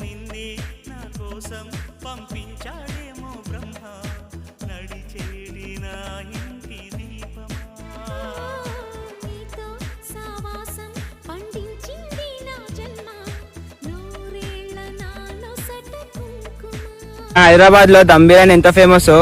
నిన్నే నా కోసం పంపించాడేమో బ్రహ్మ, నడిచేడి నా ఇంటి దీపమా. నీతో సావాసం పండించింది నా జన్మ, నూరేళ్ల నాలో సట కుంకుమ. హైదరాబాద్ లో దమ్ బిర్యానీ ఎంత ఫేమస్